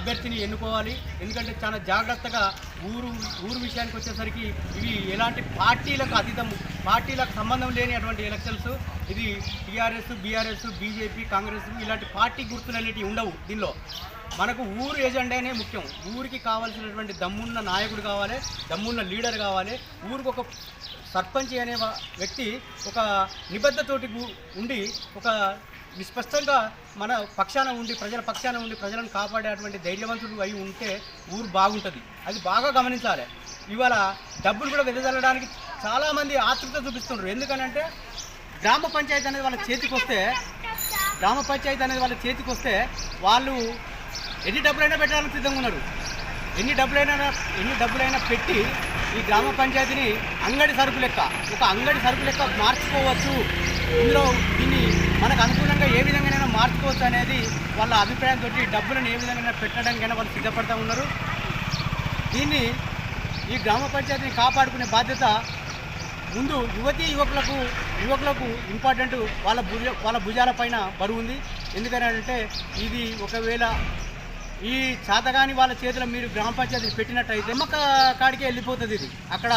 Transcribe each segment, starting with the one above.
అభ్యర్థిని ఎన్నుకోవాలి. ఎందుకంటే చాలా జాగ్రత్తగా ఊరు విషయానికి వచ్చేసరికి ఇవి ఎలాంటి పార్టీలకు అతీతము, పార్టీలకు సంబంధం లేని అటువంటి ఎలక్షన్స్. ఇది టీఆర్ఎస్, బీఆర్ఎస్, బీజేపీ, కాంగ్రెస్ ఇలాంటి పార్టీ గుర్తులు అనేటివి ఉండవు. దీనిలో మనకు ఊరు ఎజెండానే ముఖ్యం. ఊరికి కావాల్సినటువంటి దమ్మున్న నాయకుడు కావాలి, దమ్మున్న లీడర్ కావాలి. ఊరికి ఒక సర్పంచ్ అనే వ్యక్తి ఒక నిబద్ధతోటి ఉండి ఒక నిస్పష్టంగా మన పక్షాన ఉండి ప్రజల పక్షాన ఉండి ప్రజలను కాపాడేటువంటి ధైర్యవంతుడు అయి ఉంటే ఊరు బాగుంటుంది. అది బాగా గమనించాలి. ఇవాళ డబ్బులు కూడా వెదజల్లడానికి చాలామంది ఆతృత చూపిస్తున్నారు. ఎందుకనంటే గ్రామ పంచాయతీ అనేది వాళ్ళ చేతికి వస్తే వాళ్ళు ఎన్ని డబ్బులైనా పెట్టడానికి సిద్ధంగా ఉన్నారు. ఎన్ని డబ్బులైనా పెట్టి ఈ గ్రామ పంచాయతీని అంగడి సరుకు లెక్క మార్చుకోవచ్చు. ఇందులో దీన్ని మనకు అనుకూలంగా ఏ విధంగానైనా మార్చుకోవచ్చు అనేది వాళ్ళ అభిప్రాయంతో డబ్బులను ఏ విధంగా పెట్టడానికైనా వాళ్ళు సిద్ధపడుతూ ఉన్నారు. దీన్ని ఈ గ్రామ పంచాయతీని కాపాడుకునే బాధ్యత ముందు యువకులకు ఇంపార్టెంట్. వాళ్ళ భుజాల పైన బరువు ఉంది. ఎందుకంటే ఇది ఒకవేళ ఈ చాతగాని వాళ్ళ చేతిలో మీరు గ్రామ పంచాయతీని పెట్టినట్టయితే మొక్క కాడికే వెళ్ళిపోతుంది. ఇది అక్కడ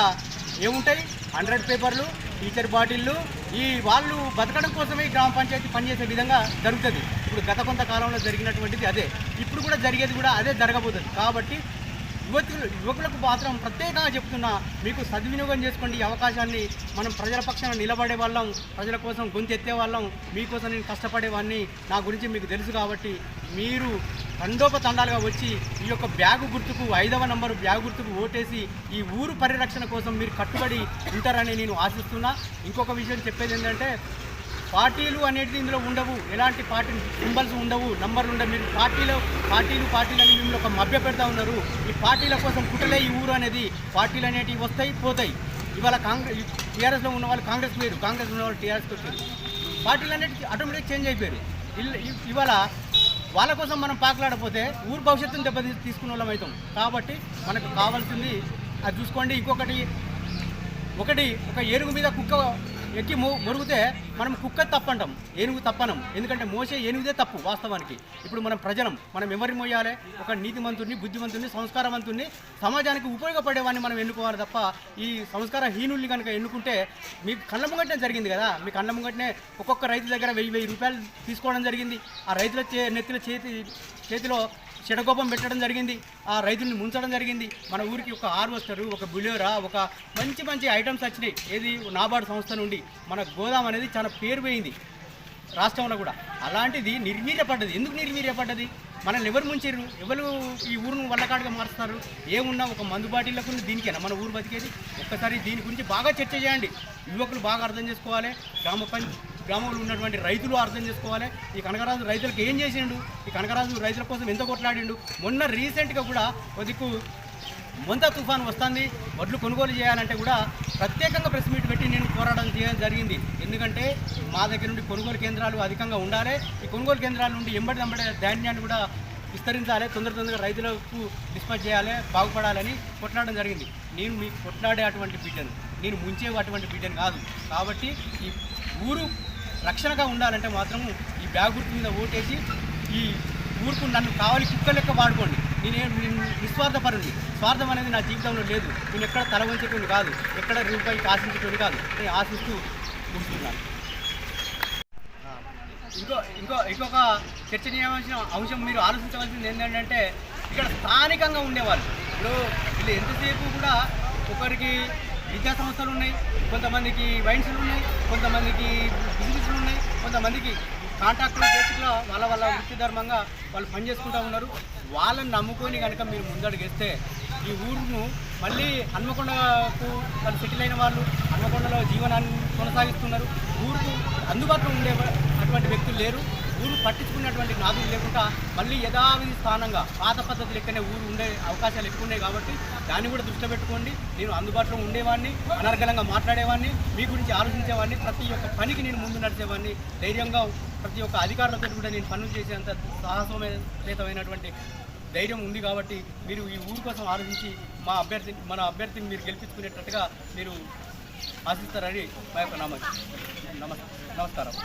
ఏముంటాయి 100 పేపర్లు, టీచర్ బాటిళ్ళు, వాళ్ళు బతకడం కోసమే ఈ గ్రామ పంచాయతీ పనిచేసే విధంగా జరుగుతుంది. ఇప్పుడు గత కొంతకాలంలో జరిగినటువంటిది అదే, ఇప్పుడు కూడా జరిగేది కూడా అదే జరగబోతుంది. కాబట్టి యువకులకు మాత్రం ప్రత్యేకంగా చెప్తున్నా, మీకు సద్వినియోగం చేసుకోండి. ఈ అవకాశాన్ని మనం ప్రజల పక్షాన నిలబడే వాళ్ళం, ప్రజల కోసం గొంతెత్తే వాళ్ళం, మీకోసం నేను కష్టపడేవాడిని, నా గురించి మీకు తెలుసు. కాబట్టి మీరు తండోపతండాలుగా వచ్చి ఈ యొక్క బ్యాగు గుర్తుకు 5వ నంబరు బ్యాగు గుర్తుకు ఓటేసి ఈ ఊరు పరిరక్షణ కోసం మీరు కట్టుబడి ఉంటారని నేను ఆశిస్తున్నా. ఇంకొక విషయం చెప్పేది ఏంటంటే, పార్టీలు అనేది ఇందులో ఉండవు. ఎలాంటి పార్టీ సింబల్స్ ఉండవు, నంబర్లు ఉండవు. మీరు పార్టీలు అని మిమ్మల్ని ఒక మభ్య పెడతా ఉన్నారు. ఈ పార్టీల కోసం పుట్టలే ఈ ఊరు అనేది. పార్టీలు అనేటివి వస్తాయి, పోతాయి. ఇవాళ టీఆర్ఎస్లో ఉన్న వాళ్ళు కాంగ్రెస్ లేరు, కాంగ్రెస్ ఉన్న వాళ్ళు టీఆర్ఎస్కి వచ్చారు. పార్టీలు అనేటివి ఆటోమేటిక్ చేంజ్ అయిపోయారు. ఇవాళ వాళ్ళ కోసం మనం పాకులాడపోతే ఊరు భవిష్యత్తును తీసుకున్న వాళ్ళం అవుతాం. కాబట్టి మనకు కావాల్సింది అది చూసుకోండి. ఒకటి ఒక ఏనుగు మీద కుక్క ఎక్కి మొరుగుతే మనం కుక్క తప్పంటాం, ఏనుగు తప్పనం. ఎందుకంటే మోసే ఏనుగుదే తప్పు వాస్తవానికి. ఇప్పుడు మనం ఎవరిని మోయాలి? ఒక నీతిమంతుడిని, బుద్ధిమంతుడిని, సంస్కారవంతుడిని, సమాజానికి ఉపయోగపడేవాడిని మనం ఎన్నుకోవాలి తప్ప ఈ సంస్కారహీనుల్ని కనుక ఎన్నుకుంటే మీకు కళ్ళ ముంగటనే జరిగింది కదా. మీ కళ్ళ ముంగటనే ఒక్కొక్క రైతు దగ్గర 1000 రూపాయలు తీసుకోవడం జరిగింది. ఆ రైతుల నెత్తిలో చేతిలో చెడగోపం పెట్టడం జరిగింది. ఆ రైతుల్ని ముంచడం జరిగింది. మన ఊరికి ఒక హార్వెస్టర్, ఒక బులియోరా, ఒక మంచి ఐటమ్స్ వచ్చినాయి. ఏది నాబార్డు సంస్థ నుండి. మన గోదాం అనేది చాలా పేరు పోయింది రాష్ట్రంలో కూడా. అలాంటిది నిర్వీర్యపడ్డది. ఎందుకు నిర్వీర్యపడ్డది? మనల్ని ఎవరు ముంచారు? ఎవరు ఈ ఊరును వల్లకాడుగా మారుస్తారు? ఏమున్నా ఒక మందు బాటిళ్లకు దీనికేనా మన ఊరు బతికేది? ఒక్కసారి దీని గురించి బాగా చర్చ చేయండి. యువకులు బాగా అర్థం చేసుకోవాలి. గ్రామంలో ఉన్నటువంటి రైతులు అర్థం చేసుకోవాలి. ఈ కనకరాజు రైతులకు ఏం చేసిండు? ఈ కనకరాజు రైతుల కోసం ఎంత కొట్లాడిండు? మొన్న రీసెంట్గా కూడా కొద్దికు మొంతా తుఫాను వస్తుంది, వడ్లు కొనుగోలు చేయాలంటే కూడా ప్రత్యేకంగా ప్రెస్ మీట్ పెట్టి నేను పోరాటం చేయడం జరిగింది. ఎందుకంటే మా దగ్గర నుండి కొనుగోలు కేంద్రాలు అధికంగా ఉండాలి. ఈ కొనుగోలు కేంద్రాల నుండి ఎంబడి ధాన్యాన్ని కూడా విస్తరించాలి. తొందరగా రైతులకు డిస్పాచ్ చేయాలి, బాగుపడాలని కొట్లాడడం జరిగింది. నేను మీకు కొట్లాడే అటువంటి బిడ్డను, నేను ముంచే అటువంటి బిడ్డను కాదు. కాబట్టి ఈ ఊరు రక్షణగా ఉండాలంటే మాత్రం ఈ బ్యాగ్ గుర్తు మీద ఓటేసి ఈ ఊరుకు నన్ను కావాలి కుక్క లెక్క వాడుకోండి. నేను నిస్వార్థపరుని. స్వార్థం అనేది నా జీవితంలో లేదు. నేను ఎక్కడ తల వంచేటువంటి కాదు, ఎక్కడ రూపాయికి ఆశించేటువంటి కాదు. నేను ఆశిస్తూ ఉంటున్నాను. ఇంకొక చర్చనీయమైన అంశం మీరు ఆలోచించవలసింది ఏంటంటే, ఇక్కడ స్థానికంగా ఉండేవాళ్ళు ఇప్పుడు వీళ్ళు ఎంతసేపు కూడా ఒకరికి విద్యా సంస్థలు ఉన్నాయి, కొంతమందికి వైన్స్లు ఉన్నాయి, కొంతమందికి బిజినెస్లు ఉన్నాయి, కొంతమందికి కాంట్రాక్టుల బేసిక్లో వాళ్ళ వృత్తి ధర్మంగా వాళ్ళు పనిచేసుకుంటూ ఉన్నారు. వాళ్ళని నమ్ముకొని కనుక మీరు ముందడుగేస్తే ఈ ఊరును మళ్ళీ హన్మకొండకు వాళ్ళు సెటిల్ అయిన వాళ్ళు హన్మకొండలో జీవనాన్ని కొనసాగిస్తున్నారు. ఊరుకు అందుబాటులో ఉండే అటువంటి వ్యక్తులు లేరు. ఊరు పట్టించుకున్నటువంటి నాదులు లేకుండా మళ్ళీ యథావిధి స్థానంగా పాత పద్ధతి లెక్కనే ఊరు ఉండే అవకాశాలు ఎక్కువ ఉన్నాయి. కాబట్టి దాన్ని కూడా దృష్టిలో పెట్టుకోండి. నేను అందుబాటులో ఉండేవాడిని, అనర్గళంగా మాట్లాడేవాడిని, మీ గురించి ఆలోచించేవాడిని, ప్రతి ఒక్క పనికి నేను ముందు నడిచేవాడిని. ధైర్యంగా ప్రతి ఒక్క అధికారులతో కూడా నేను పనులు చేసేంత సాహసోపేతమైనటువంటి ధైర్యం ఉంది. కాబట్టి మీరు ఈ ఊరు కోసం ఆలోచించి మన అభ్యర్థిని మీరు గెలిపించుకునేటట్టుగా మీరు ఆశిస్తారని మా యొక్క నమస్కారం.